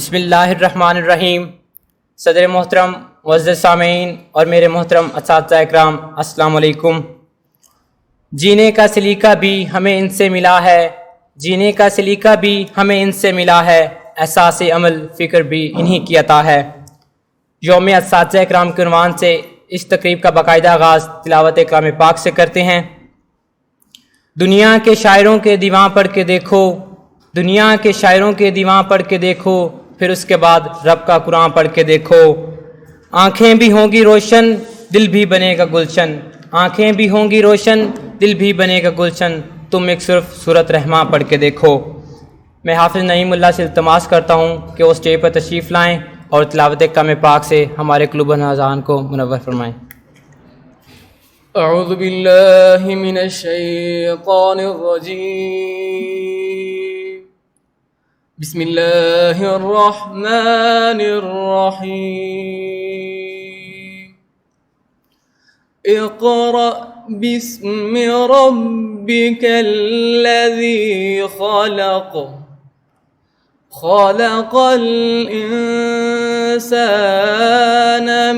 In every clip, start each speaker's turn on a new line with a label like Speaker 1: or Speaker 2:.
Speaker 1: بسم اللہ الرحمن الرحیم۔ صدر محترم، معزز سامعین اور میرے محترم اساتذہ اکرام، السلام علیکم۔ جینے کا سلیقہ بھی ہمیں ان سے ملا ہے، جینے کا سلیقہ بھی ہمیں ان سے ملا ہے، احساس عمل فکر بھی انہی کی عطا ہے۔ یوم اساتذہ اکرام کے عنوان سے اس تقریب کا باقاعدہ آغاز تلاوت کلام پاک سے کرتے ہیں۔ دنیا کے شاعروں کے دیواں پڑھ کے دیکھو، دنیا کے شاعروں کے دیواں پڑھ کے دیکھو، پھر اس کے بعد رب کا قرآن پڑھ کے دیکھو۔ آنکھیں بھی ہوں گی روشن، دل بھی بنے گا گلشن، آنکھیں بھی ہوں گی روشن، دل بھی بنے گا گلشن، تم ایک صرف سورۃ رحمان پڑھ کے دیکھو۔ میں حافظ نعیم اللہ سے التماس کرتا ہوں کہ وہ اسٹیج پر تشریف لائیں اور تلاوت کلام پاک سے ہمارے قلوب و اذان کو منور فرمائیں۔
Speaker 2: اعوذ باللہ من الشیطان الرجیم، بسم اللہ الرحمن الرحیم۔ اقرأ باسم ربک الذی خلق، خلق الانسان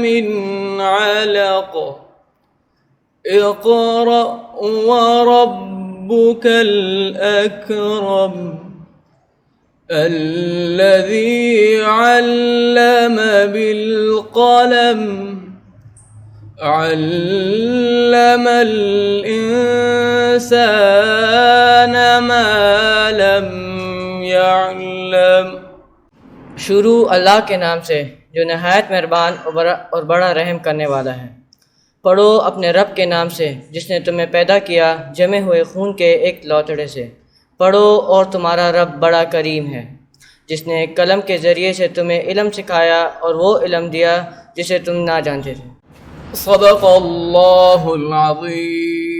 Speaker 2: من علق، اقرأ وربك الأكرم الذي علم بالقلم، علم الإنسان ما لم يعلم۔
Speaker 3: شروع اللہ کے نام سے جو نہایت مہربان اور بڑا رحم کرنے والا ہے۔ پڑھو اپنے رب کے نام سے جس نے تمہیں پیدا کیا جمے ہوئے خون کے ایک لوتڑے سے۔ پڑھو اور تمہارا رب بڑا کریم ہے جس نے قلم کے ذریعے سے تمہیں علم سکھایا اور وہ علم دیا جسے تم نہ جانتے تھے۔
Speaker 2: صدق اللہ العظیم۔